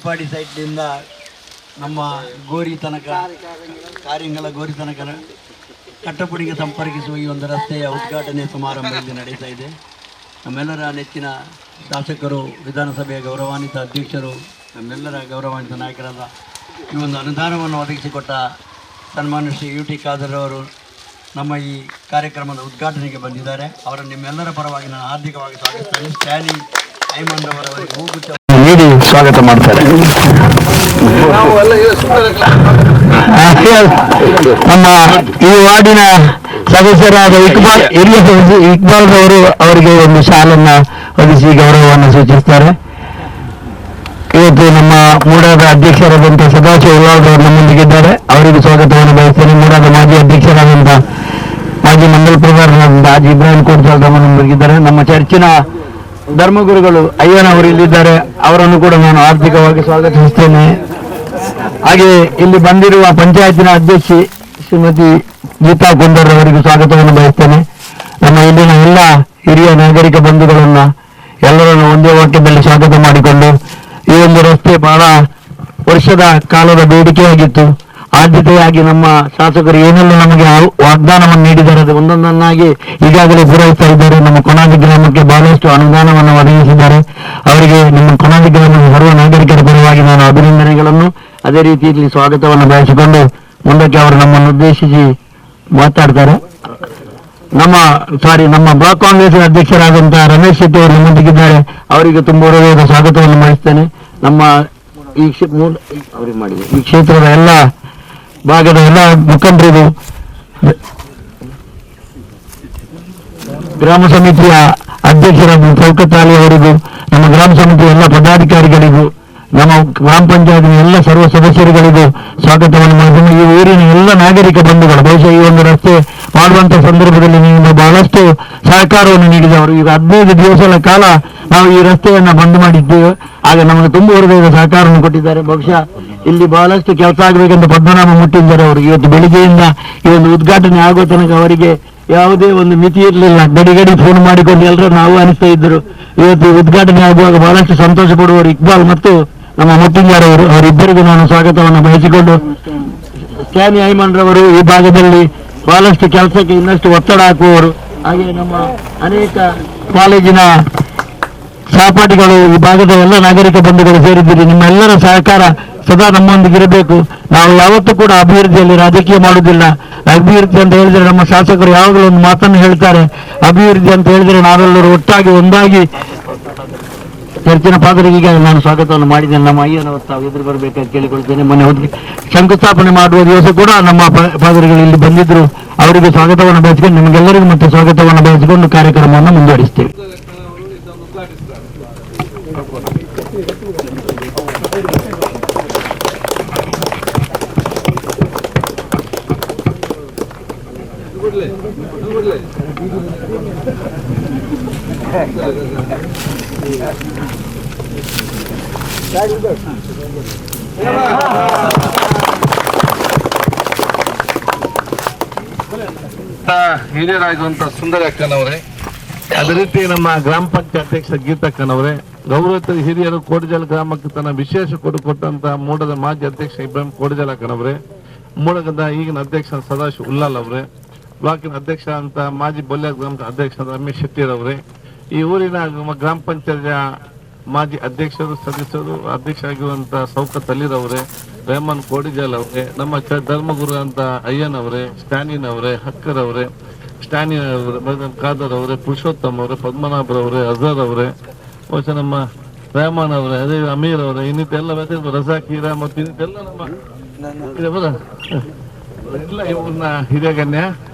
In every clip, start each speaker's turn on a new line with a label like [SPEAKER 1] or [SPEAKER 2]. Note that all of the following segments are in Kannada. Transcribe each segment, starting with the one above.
[SPEAKER 1] ಕಾಟ್ಪಾಡಿ ಸೈಟ್ನಿಂದ ನಮ್ಮ ಗೋರಿ ತನಕ ಕಾರಿಂಗಲ ಗೋರಿ ತನಕ ಕಟ್ಟಪುಡಿಗೆ ಸಂಪರ್ಕಿಸುವ ಈ ಒಂದು ರಸ್ತೆಯ ಉದ್ಘಾಟನೆ ಸಮಾರಂಭ ಇಲ್ಲಿ ನಡೀತಾ ಇದೆ. ನಮ್ಮೆಲ್ಲರ ನೆಚ್ಚಿನ ಶಾಸಕರು, ವಿಧಾನಸಭೆಯ ಗೌರವಾನ್ವಿತ ಅಧ್ಯಕ್ಷರು, ನಮ್ಮೆಲ್ಲರ ಗೌರವಾನ್ವಿತ ನಾಯಕರಾದ ಈ ಒಂದು ಅನುದಾನವನ್ನು ಒದಗಿಸಿಕೊಟ್ಟ ಸನ್ಮಾನ್ಯ ಶ್ರೀ ಯು ಟಿ ಖಾದರ್ ಅವರು ನಮ್ಮ ಈ ಕಾರ್ಯಕ್ರಮದ ಉದ್ಘಾಟನೆಗೆ ಬಂದಿದ್ದಾರೆ. ಅವರನ್ನು ನಿಮ್ಮೆಲ್ಲರ ಪರವಾಗಿ ನಾನು ಹಾರ್ದಿಕವಾಗಿ ಸ್ವಾಗತಿಸ್ತೇನೆ. ಸ್ಟ್ಯಾನಿ ಐಮನ್ ಅವರವರಿಗೆ ಹೂಗುಚ್ಛ ನೀಡಿ ಸ್ವಾಗತ ಮಾಡ್ತಾರೆ. ನಮ್ಮ ಈ ವಾರ್ಡಿನ ಸದಸ್ಯರಾದ ಹಿರಿಯ ಇಕ್ಬಾಲ್ ಅವರು ಅವರಿಗೆ ಒಂದು ಶಾಲನ್ನು ಒದಗಿಸಿ ಗೌರವವನ್ನು ಸೂಚಿಸುತ್ತಾರೆ. ಇವತ್ತು ನಮ್ಮ ಮೂಡಾದ ಅಧ್ಯಕ್ಷರಾದಂತಹ ಸದಾಶಿವ ಉಳ್ಳಾಳ್ ಅವರು ನಮ್ಮೊಂದಿಗಿದ್ದಾರೆ. ಅವರಿಗೆ ಸ್ವಾಗತವನ್ನು ಬಯಸ್ತೇನೆ. ಮೂಡಾದ ಮಾಜಿ ಅಧ್ಯಕ್ಷರಾದಂತಹ ಮಾಜಿ ಮಂಡಲ ಪ್ರಧಾನರಾದಂತಹ ಹಾಜಿ ಇಬ್ರಾಹಿಂ ಕೋಟ್ಜಾಲ್ ನಮ್ಮೊಂದಿಗಿದ್ದಾರೆ. ನಮ್ಮ ಚರ್ಚಿನ ಧರ್ಮಗುರುಗಳು ಅಯ್ಯನವರು ಇಲ್ಲಿದ್ದಾರೆ. ಅವರನ್ನು ಕೂಡ ನಾನು ಆರ್ಥಿಕವಾಗಿ ಸ್ವಾಗತಿಸುತ್ತೇನೆ. ಹಾಗೆ ಇಲ್ಲಿ ಬಂದಿರುವ ಪಂಚಾಯತಿನ ಅಧ್ಯಕ್ಷೆ ಶ್ರೀಮತಿ ಗೀತಾ ಕುಂದರ್ ಅವರಿಗೆ ಸ್ವಾಗತವನ್ನು ಬಯಸ್ತೇನೆ. ನಮ್ಮ ಇಲ್ಲಿನ ಎಲ್ಲ ಹಿರಿಯ ನಾಗರಿಕ ಬಂಧುಗಳನ್ನ ಎಲ್ಲರನ್ನು ಒಂದೇ ವಾಕ್ಯದಲ್ಲಿ ಸ್ವಾಗತ ಮಾಡಿಕೊಂಡು, ಈ ಒಂದು ರಸ್ತೆ ಬಹಳ ವರ್ಷದ ಕಾಲದ ಬೇಡಿಕೆಯಾಗಿತ್ತು. ಆದ್ಯತೆಯಾಗಿ ನಮ್ಮ ಶಾಸಕರು ಏನೆಲ್ಲ ನಮಗೆ ವಾಗ್ದಾನವನ್ನು ನೀಡಿದ್ದಾರೆ ಅದು ಒಂದೊಂದನ್ನಾಗಿ ಈಗಾಗಲೇ ಪೂರೈಸ್ತಾ ಇದ್ದಾರೆ. ನಮ್ಮ ಕೊನಾದಿ ಗ್ರಾಮಕ್ಕೆ ಬಹಳಷ್ಟು ಅನುದಾನವನ್ನು ಒದಗಿಸಿದ್ದಾರೆ. ಅವರಿಗೆ ನಮ್ಮ ಕೊನಾದಿ ಗ್ರಾಮದ ಸರ್ವ ನಾಗರಿಕರ ಪರವಾಗಿ ನಾನು ಅಭಿನಂದನೆಗಳನ್ನು, ಅದೇ ರೀತಿಯಲ್ಲಿ ಸ್ವಾಗತವನ್ನು ಬಯಸಿಕೊಂಡು ಮುಂದಕ್ಕೆ ಅವರು ನಮ್ಮನ್ನು ಉದ್ದೇಶಿಸಿ ಮಾತಾಡ್ತಾರೆ. ನಮ್ಮ ಬ್ಲಾಕ್ ಕಾಂಗ್ರೆಸ್ ಅಧ್ಯಕ್ಷರಾದಂತಹ ರಮೇಶ್ ಶೆಟ್ಟಿ ಅವರು ನಮ್ಮೊಂದಿಗಿದ್ದಾರೆ. ಅವರಿಗೆ ತುಂಬ ಹೃದಯದ ಸ್ವಾಗತವನ್ನು ಬಯಸ್ತೇನೆ. ನಮ್ಮ ಈ ಕ್ಷೇತ್ರದ ಎಲ್ಲ ಭಾಗದ ಎಲ್ಲ ಮುಖಂಡರಿಗೂ, ಗ್ರಾಮ ಸಮಿತಿಯ ಅಧ್ಯಕ್ಷರಾದ ಶೌಕತ್ ಅಲಿ ಅವರಿಗೂ, ನಮ್ಮ ಗ್ರಾಮ ಸಮಿತಿಯ ಎಲ್ಲ ಪದಾಧಿಕಾರಿಗಳಿಗೂ, ನಮ್ಮ ಗ್ರಾಮ ಪಂಚಾಯತ್ನ ಎಲ್ಲ ಸರ್ವ ಸದಸ್ಯರುಗಳಿಗೂ ಸ್ವಾಗತವನ್ನು ಮಾಡಿದ್ದೇನೆ. ಈ ಊರಿನ ಎಲ್ಲ ನಾಗರಿಕ ಬಂಧುಗಳು ಬಹುಶಃ ಈ ಒಂದು ರಸ್ತೆ ಮಾಡುವಂತಹ ಸಂದರ್ಭದಲ್ಲಿ ನೀವು ಬಹಳಷ್ಟು ಸಹಕಾರವನ್ನು ನೀಡಿದವರು. ಈಗ 15 ದಿವಸಗಳ ಕಾಲ ನಾವು ಈ ರಸ್ತೆಯನ್ನು ಬಂದ್ ಮಾಡಿದ್ದೇವೆ. ಆಗ ನಮಗೆ ತುಂಬ ಹೃದಯದ ಸಹಕಾರವನ್ನು ಕೊಟ್ಟಿದ್ದಾರೆ. ಬಹುಶಃ ಇಲ್ಲಿ ಬಹಳಷ್ಟು ಕೆಲಸ ಆಗಬೇಕಂತ ಪದ್ಮನಾಭ ಮುಟ್ಟಿದ್ದಾರೆ ಅವರು. ಇವತ್ತು ಬೆಳಿಗ್ಗೆಯಿಂದ ಈ ಒಂದು ಉದ್ಘಾಟನೆ ಆಗೋ ತನಕ ಅವರಿಗೆ ಯಾವುದೇ ಒಂದು ಮಿತಿ ಇರಲಿಲ್ಲ. ಗಡಿ ಫೋನ್ ಮಾಡಿಕೊಂಡು ಎಲ್ಲರೂ ನಾವು ಅನಿಸ್ತಾ ಇದ್ದರು. ಇವತ್ತು ಉದ್ಘಾಟನೆ ಆಗುವಾಗ ಬಹಳಷ್ಟು ಸಂತೋಷ ಪಡುವವರು ಇಕ್ಬಾಲ್ ಮತ್ತು ನಮ್ಮ ಮುಟ್ಟಿಂಜಾರವರು, ಅವರಿಬ್ಬರಿಗೂ ನಾನು ಸ್ವಾಗತವನ್ನು ಬಯಸಿಕೊಂಡು, ಸ್ಟ್ಯಾನಿ ಐಮನ್ ರವರು ಈ ಭಾಗದಲ್ಲಿ ಬಹಳಷ್ಟು ಕೆಲಸಕ್ಕೆ ಇನ್ನಷ್ಟು ಒತ್ತಡ ಹಾಕುವವರು. ಹಾಗೆ ನಮ್ಮ ಅನೇಕ ಕಾಲೇಜಿನ ಸಹಪಾಠಿಗಳು, ಈ ಭಾಗದ ಎಲ್ಲ ನಾಗರಿಕ ಬಂಧುಗಳು ಸೇರಿದ್ದೀರಿ. ನಿಮ್ಮೆಲ್ಲರ ಸಹಕಾರ ಸದಾ ನಮ್ಮೊಂದಿಗಿರಬೇಕು. ನಾವು ಯಾವತ್ತೂ ಕೂಡ ಅಭಿವೃದ್ಧಿಯಲ್ಲಿ ರಾಜಕೀಯ ಮಾಡುವುದಿಲ್ಲ. ಅಭಿವೃದ್ಧಿ ಅಂತ ಹೇಳಿದ್ರೆ ನಮ್ಮ ಶಾಸಕರು ಯಾವಾಗಲೂ ಒಂದು ಮಾತನ್ನು ಹೇಳ್ತಾರೆ, ಅಭಿವೃದ್ಧಿ ಅಂತ ಹೇಳಿದ್ರೆ ನಾವೆಲ್ಲರೂ ಒಟ್ಟಾಗಿ ಒಂದಾಗಿ. ಚರ್ಚಿನ ಪಾದರಿಗೆ ನಾನು ಸ್ವಾಗತವನ್ನು ಮಾಡಿದ್ದೇನೆ. ನಮ್ಮ ಅಯ್ಯನವರು ತಾವು ಎದುರು ಬರಬೇಕಾಗಿ ಕೇಳಿಕೊಳ್ತೇನೆ. ಮೊನ್ನೆ ಶಂಕುಸ್ಥಾಪನೆ ಮಾಡುವ ದಿವಸ ಕೂಡ ನಮ್ಮ ಪಾದರಿಗಳು ಇಲ್ಲಿ ಬಂದಿದ್ರು. ಅವರಿಗೆ ಸ್ವಾಗತವನ್ನು ಬಯಸಿಕೊಂಡು ನಿಮಗೆಲ್ಲರಿಗೂ ಮತ್ತೆ ಸ್ವಾಗತವನ್ನು ಬಯಸಿಕೊಂಡು ಕಾರ್ಯಕ್ರಮವನ್ನು ಮುಂದುವರಿಸ್ತೇವೆ.
[SPEAKER 2] ಹಿರಿಯರಾಗಿರುವಂತಹ ಸುಂದರಿ ಅಕ್ಕನವರೇ, ಅದೇ ರೀತಿ ನಮ್ಮ ಗ್ರಾಮ ಪಂಚಾಯತ್ ಅಧ್ಯಕ್ಷ ಗೀತಕ್ಕನವರೇ, ಗೌರವಿತ ಹಿರಿಯರು ಕೋಡಿಜಾಲ ಗ್ರಾಮಕ್ಕೆ ತನ್ನ ವಿಶೇಷ ಕೊಡು ಕೊಟ್ಟಂತಹ ಮೂಡದ ಮಾಜಿ ಅಧ್ಯಕ್ಷ ಇಬ್ರಾಹಿಂ ಕೋಡಿಜಾಲ ಅಕ್ಕನವರೇ, ಮೂಡಗದ ಈಗಿನ ಅಧ್ಯಕ್ಷ ಸದಾಶಿವ ಉಳ್ಳಾಲ್ ಅವರೇ, ಬ್ಲಾಕಿನ ಅಧ್ಯಕ್ಷ ಅಂತ ಮಾಜಿ ಬೊಲ್ಯ ಗ್ರಾಮದ ಅಧ್ಯಕ್ಷ ರಮೇಶ್ ಶೆಟ್ಟಿರವರೇ, ಈ ಊರಿನ ಗ್ರಾಮ ಪಂಚಾಯತ್ ಮಾಜಿ ಅಧ್ಯಕ್ಷರು ಸದಸ್ಯರು ಅಧ್ಯಕ್ಷ ಆಗಿರುವಂತಹ ಶೌಕತ್ ಅಲಿರವರೇ, ರೆಹಮಾನ್ ಕೋಡಿಜಾಲ್ ಅವರೇ, ನಮ್ಮ ಧರ್ಮಗುರು ಅಂತ ಅಯ್ಯನವರೇ, ಸ್ಟ್ಯಾನಿನವರೇ, ಹಕ್ಕರ್ ಅವರೇ, ಸ್ಟ್ಯಾನಿ ಖಾದರ್ ಅವರೇ, ಪುರುಷೋತ್ತಮ್ ಅವರೇ, ಪದ್ಮನಾಭರವರೇ, ಅಜರ್ ಅವರೇ, ಬಹುಶಃ ನಮ್ಮ ರೆಹಮಾನ್ ಅವರೇ, ಅದೇ ಅಮೀರ್ ಅವರೇ, ಇನ್ನಿತೆಲ್ಲ ರಜಾಕ್ ಹೀರಾ ಮತ್ತು ಇನ್ನಿತೆಲ್ಲ ನಮ್ಮ ಎಲ್ಲ ಇವ್ರನ್ನ ಹಿರಿಯ ಗಣ್ಯ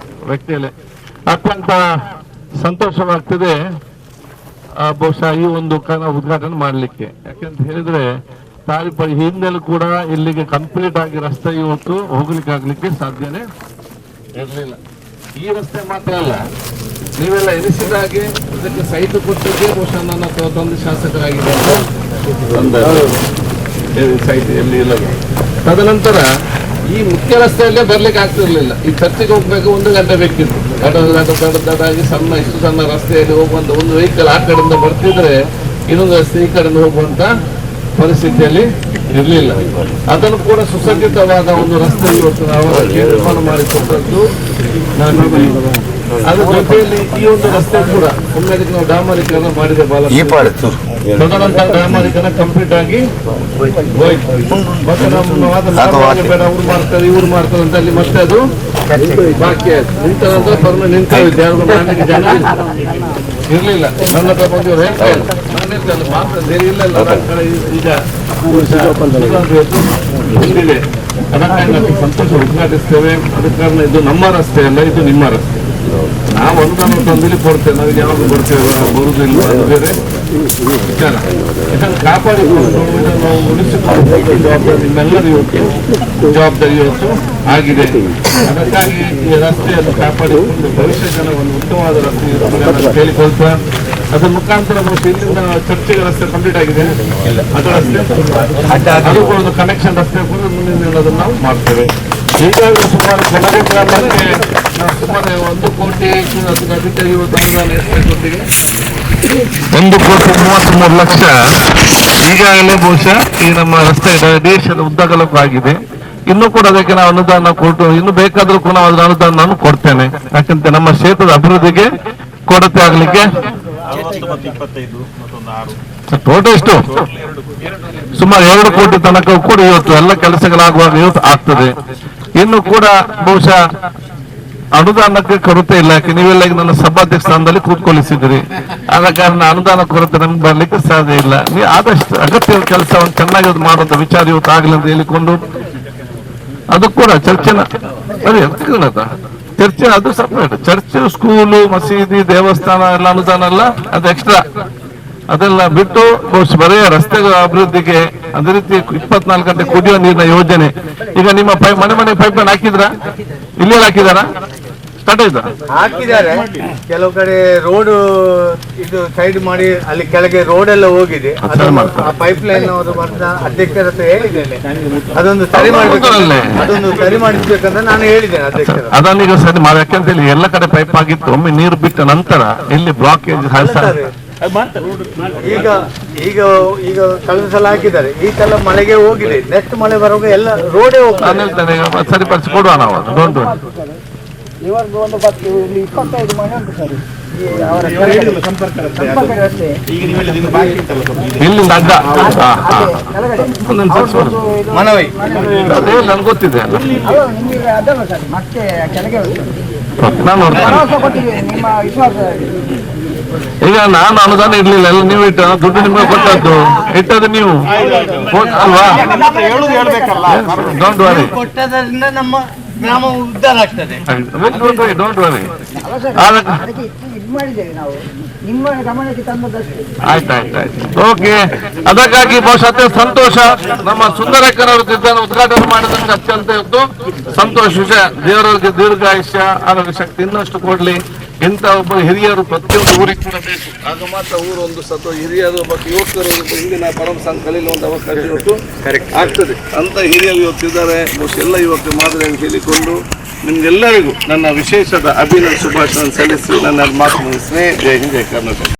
[SPEAKER 2] ವ್ಯಕ್ತಿಯಲ್ಲೇ ಅತ್ಯಂತ ಸಂತೋಷವಾಗ್ತದೆ ಬಹುಶಃ ಈ ಒಂದು ಉದ್ಘಾಟನೆ ಮಾಡಲಿಕ್ಕೆ. ಯಾಕಂತ ಹೇಳಿದ್ರೆ ಹಿಂದೆಲ್ಲೂ ಕೂಡ ಇಲ್ಲಿಗೆ ಕಂಪ್ಲೀಟ್ ಆಗಿ ರಸ್ತೆ ಇವತ್ತು ಹೋಗ್ಲಿಕ್ಕೆ ಆಗ್ಲಿಕ್ಕೆ ಸಾಧ್ಯನೇ ಇರಲಿಲ್ಲ. ಈ ರಸ್ತೆ ಮಾತ್ರ ಅಲ್ಲ, ನೀವೆಲ್ಲ ಎನಿಸಿದ ಹಾಗೆ ಇದಕ್ಕೆ ಸೈಟ್ ಕೊಟ್ಟಿದ್ದೆ ಬಹುಶಃ ನನ್ನ ತಂದೆ ಶಾಸಕರಾಗಿದೆ ಸೈಟ್ ಎಲ್ಲಿ ಇಲ್ಲ. ತದನಂತರ ಈ ಮುಖ್ಯ ರಸ್ತೆಯಲ್ಲೇ ಬರ್ಲಿಕ್ಕೆ ಆಗ್ತಿರ್ಲಿಲ್ಲ. ಈ ಚರ್ಚಿಗೆ ಹೋಗ್ಬೇಕು 1 ಗಂಟೆ ಬೇಕಿತ್ತು. ದೊಡ್ಡದಾಗಿ ಇಷ್ಟು ಸಣ್ಣ ರಸ್ತೆಯಲ್ಲಿ ಹೋಗುವಂತ ಒಂದು ವೆಹಿಕಲ್ ಆ ಕಡೆಯಿಂದ ಬರ್ತಿದ್ರೆ ಇನ್ನೊಂದು ರಸ್ತೆ ಈ ಕಡೆಯಿಂದ ಹೋಗುವಂತ ಪರಿಸ್ಥಿತಿಯಲ್ಲಿ ಇರಲಿಲ್ಲ. ಅದನ್ನು ಕೂಡ ಸುಸಜ್ಜಿತವಾದ ಒಂದು ರಸ್ತೆ ಇವತ್ತು ನಾವು ನಿರ್ಮಾಣ ಮಾಡಿಕೊಟ್ಟದ್ದು ನಾನು. ಅದ್ರ ಜೊತೆಯಲ್ಲಿ ಈ ಒಂದು ರಸ್ತೆ ಕೂಡ ಒಮ್ಮೆಗೆ ನಾವು ಡಾಮರೀಕರಣ ಮಾಡಿದೆ, ತದನಂತರ ಡಾಮರೀಕರಣ ಕಂಪ್ಲೀಟ್ ಆಗಿ ಹೋಯ್ತು. ಮತ್ತೆ ನಮ್ಮ ಬೇಡ ಅವ್ರು ಮಾಡ್ತಾರೆ ಇವ್ರು ಮಾಡ್ತಾರೆ ಅಂತ ಅಲ್ಲಿ ಮತ್ತೆ ಅದು ಬಾಕಿ ಆಯ್ತು. ನಿಂತ ನಂತರ ಪರ್ಮನೆಂಟ್ ನಿಂತಿದ್ದೆ, ಯಾರಿಗೂ ಮಾಡಲಿಕ್ಕೆ ಜನ ಇರ್ಲಿಲ್ಲ. ನನ್ನ ಹತ್ರ ಬಂದು ಹೇಳ್ತಾ ಇಲ್ಲ, ನಾನು ಮಾತ್ರ ಬೇರೆ ಇಲ್ಲ ಕಡೆ ಈಗ ಮುಂದಿದೆ. ಅದಕ್ಕಾಗಿ ನಾವು ಸಂತೋಷ ಉದ್ಘಾಟಿಸ್ತೇವೆ. ಅದ ಕಾರಣ ಇದು ನಮ್ಮ ರಸ್ತೆ ಅಲ್ಲ, ಇದು ನಿಮ್ಮ ರಸ್ತೆ. ನಾವು ಅನುದಾನ ತಂದಿಲ್ಲಿ ಕೊಡ್ತೇವೆ, ನಾವು ಯಾವಾಗ ಕೊಡ್ತೇವೆ ಬರುವುದಿಲ್ಲ, ಅದು ಬೇರೆ ವಿಚಾರ. ಇದನ್ನು ಕಾಪಾಡಿಕೊಂಡು ಇದನ್ನು ಉಳಿಸಿಕೊಂಡು ಜವಾಬ್ದಾರಿ ನಿಮ್ಮೆಲ್ಲರೂ ಇವತ್ತು ಜವಾಬ್ದಾರಿ ಇವತ್ತು ಆಗಿದೆ. ಅದಕ್ಕಾಗಿ ಈ ರಸ್ತೆಯನ್ನು ಕಾಪಾಡಿಕೊಂಡು ಭವಿಷ್ಯ ಜನವನ್ನು ಉತ್ತಮವಾದ ರಸ್ತೆ ಕೇಳಿಕೊಳ್ತಾ ಅದರ ಮುಖಾಂತರ ಬಹುಶಃ ಇಲ್ಲಿಂದ ಚರ್ಚೆಗೆ ರಸ್ತೆ ಕಂಪ್ಲೀಟ್ ಆಗಿದೆ. ಅದು ರಸ್ತೆ ಅದು ಕೂಡ ಒಂದು ಕನೆಕ್ಷನ್ ರಸ್ತೆ ಕೂಡ ಮುಂದಿನ ದಿನದಲ್ಲಿ ನಾವು ಮಾಡ್ತೇವೆ. ಈಗಾಗಲೇ ಸುಮಾರು ಕೊಳಗೆ ಗ್ರಾಮಕ್ಕೆ ಸುಮಾರು 1 ಕೋಟಿ ಅಧಿಕ ಇವತ್ತು ಅನುದಾನ ಎಷ್ಟಾಗಿ 1,33,00,000 ಈಗಾಗಲೇ ಬಹುಶಃ ಈ ನಮ್ಮ ರಸ್ತೆ ದೇಶದ ಉದ್ದಗಲಕ್ಕೂ ಆಗಿದೆ. ಇನ್ನೂ ಕೂಡ ಅದಕ್ಕೆ ನಾವು ಅನುದಾನ ಕೊಟ್ಟು ಇನ್ನು ಬೇಕಾದ್ರೂ ಕೂಡ ನಾವು ಅದರ ಅನುದಾನ ನಾನು ಕೊಡ್ತೇನೆ. ಯಾಕಂತ ನಮ್ಮ ಕ್ಷೇತ್ರದ ಅಭಿವೃದ್ಧಿಗೆ ಕೊರತೆ ಆಗ್ಲಿಕ್ಕೆ ಟೋಟಲ್ ಎಷ್ಟು ಸುಮಾರು 2 ಕೋಟಿ ತನಕ ಕೂಡ ಇವತ್ತು ಎಲ್ಲ ಕೆಲಸಗಳಾಗುವಾಗ ಇವತ್ತು ಆಗ್ತದೆ. ಇನ್ನು ಕೂಡ ಬಹುಶಃ ಅನುದಾನಕ್ಕೆ ಕೊರತೆ ಇಲ್ಲ. ಯಾಕೆ ನೀವೆಲ್ಲ ಈಗ ನನ್ನ ಸಭಾಧ್ಯಕ್ಷ ಸ್ಥಾನದಲ್ಲಿ ಕೂತ್ಕೊಳ್ಳಿಸಿದ್ರಿ, ಆದ ಕಾರಣ ಅನುದಾನ ಕೊರತೆ ನಮ್ಗೆ ಬರ್ಲಿಕ್ಕೆ ಸಾಧ್ಯ ಇಲ್ಲ. ನೀವು ಆದಷ್ಟು ಅಗತ್ಯ ಕೆಲಸವನ್ನು ಚೆನ್ನಾಗಿ ಮಾಡುವಂತ ವಿಚಾರ ಇವತ್ತು ಆಗಲಿ ಅಂತ ಹೇಳಿಕೊಂಡು ಅದು ಕೂಡ ಚರ್ಚೆನ ಚರ್ಚೆ ಅದು ಸಪ್ರೇಟ್. ಚರ್ಚ್, ಸ್ಕೂಲು, ಮಸೀದಿ, ದೇವಸ್ಥಾನ ಎಲ್ಲ ಅನುದಾನ ಅಲ್ಲ, ಅದು ಎಕ್ಸ್ಟ್ರಾ. ಅದೆಲ್ಲ ಬಿಟ್ಟು ಬಹುಶಃ ಬರೆಯ ರಸ್ತೆಗಳ ಅಭಿವೃದ್ಧಿಗೆ ಅದೇ ರೀತಿ 24 ಗಂಟೆ ಕುಡಿಯುವ ನೀರಿನ ಯೋಜನೆ. ಈಗ ನಿಮ್ಮ ಮನೆ ಪೈಪ್ ಲೈನ್ ಹಾಕಿದ್ರ? ಇಲ್ಲಿ ಹಾಕಿದಾರ? ಸ್ಟಾರ್ಟ್ ಆಯ್ತಾ?
[SPEAKER 3] ಹಾಕಿದ್ದಾರೆ. ಕೆಲವು ಕಡೆ ರೋಡ್ ಇದು ಸೈಡ್ ಮಾಡಿ ಅಲ್ಲಿ ಕೆಳಗೆ ರೋಡ್ ಎಲ್ಲ ಹೋಗಿದೆ. ಪೈಪ್ ಲೈನ್ ಅವರು ಅಧ್ಯಕ್ಷರ ಹತ್ರ ಹೇಳಿದ್ದೇನೆ, ಅದೊಂದು ಸರಿ ಮಾಡಿಸ್ಬೇಕಂತ ನಾನು ಹೇಳಿದ್ದೇನೆ ಅಧ್ಯಕ್ಷರು.
[SPEAKER 2] ಅದನ್ನೀಗ ಸರಿ ಮಾಡಿ. ಯಾಕೆಂತ ಹೇಳಿ ಎಲ್ಲ ಕಡೆ ಪೈಪ್ ಆಗಿತ್ತು, ಒಮ್ಮೆ ನೀರು ಬಿಟ್ಟ ನಂತರ ಇಲ್ಲಿ ಬ್ಲಾಕೇಜ್
[SPEAKER 3] ಈಗ ಈಗ ಈಗ ಕಳೆದ ಸಲ ಹಾಕಿದ್ದಾರೆ, ಈ ಸಲ ಮಳೆಗೆ ಹೋಗಿದೆ. ನೆಕ್ಸ್ಟ್ ಮಳೆ ಬರುವಾಗ ಎಲ್ಲ ರೋಡೇ ಹೋಗ್ತದೆ.
[SPEAKER 2] ಸರಿಪಡಿಸಿ ಕೊಡುವ ನಾವು. ಅದೊಂದು
[SPEAKER 4] ಇವರಿಗೆ ಒಂದು 25 ಮನೆ ಉಂಟು ಸರ್.
[SPEAKER 2] ಇಲ್ಲಿಂದ ಅಡ್ಡ
[SPEAKER 3] ಮನವಿ
[SPEAKER 2] ನನ್ಗೆ ಗೊತ್ತಿದೆ ಅಲ್ಲ,
[SPEAKER 4] ನಿಮಗೆ ಅದಲ್ಲ ಸರ್, ಮತ್ತೆ ಕೆಳಗೆ
[SPEAKER 2] ನಾನು
[SPEAKER 4] ಕೊಟ್ಟಿದ್ದೀವಿ ನಿಮ್ಮ ವಿಶ್ವಾಸ.
[SPEAKER 2] ಈಗ ನಾನು ಅನುದಾನ ಇರ್ಲಿಲ್ಲ, ಎಲ್ಲ ನೀವು ಇಟ್ಟ ದುಡ್ಡು ನಿಮ್ಗೆ ಕೊಟ್ಟದ್ದು ಇಟ್ಟದ್ದು ನೀವು ಅಲ್ವಾ? ಡೋಂಟ್ ವರಿ,
[SPEAKER 3] ಕೊಟ್ಟದ್ರಿಂದ ನಮ್ಮ ಗ್ರಾಮ ಉದ್ಧಾರ ಆಗ್ತದೆ.
[SPEAKER 2] Don't worry.
[SPEAKER 4] ನಿಮ್ಮ ಗಮನಕ್ಕೆ ತಂದದಷ್ಟೇ.
[SPEAKER 2] ಆಯ್ತಾಯ್ತು, ಓಕೆ. ಅದಕ್ಕಾಗಿ ಬಹುಶಃ ಅತ್ಯಂತ ಸಂತೋಷ. ನಮ್ಮ ಸುಂದರಕ್ಕನವರು ಉದ್ಘಾಟನೆ ಮಾಡಿದಂಗೆ ಅತ್ಯಂತ ಇವತ್ತು ಸಂತೋಷ ವಿಷಯ. ದೇವರಿಗೆ ದೀರ್ಘಾಯುಷ್ಯ, ಆರೋಗ್ಯ ಶಕ್ತಿ ಇನ್ನಷ್ಟು ಕೊಡ್ಲಿ. ಇಂಥ ಒಬ್ಬ ಹಿರಿಯರು ಪ್ರತಿಯೊಂದು ಊರಿಗೆ ಕೂಡ ಬೇಕು, ಆಗ ಮಾತ್ರ ಊರು ಒಂದು ಹಿರಿಯರು ಮತ್ತು ಯುವಕರು ಹಿಂದಿನ ಪರಮಸಂಘ ಕಲೀಲು ಒಂದು ಅವಕಾಶ ಇವತ್ತು ಆಗ್ತದೆ. ಅಂತ ಹಿರಿಯರು ಇವತ್ತಿದ್ದಾರೆ. ಎಲ್ಲ ಯುವಕರು ಮಾದರಿಯಾಗಿ ಹೇಳಿಕೊಂಡು ನಿಮ್ಗೆಲ್ಲರಿಗೂ ನನ್ನ ವಿಶೇಷದ ಅಭಿನಂದನೆ ಶುಭಾಶಯ ಸಲ್ಲಿಸಿ ನನ್ನ ಮಾತು ಮುಗಿಸ್ತೇನೆ. ಜೈ ಹಿಂದ್, ಜೈ ಕರ್ನಾಟಕ.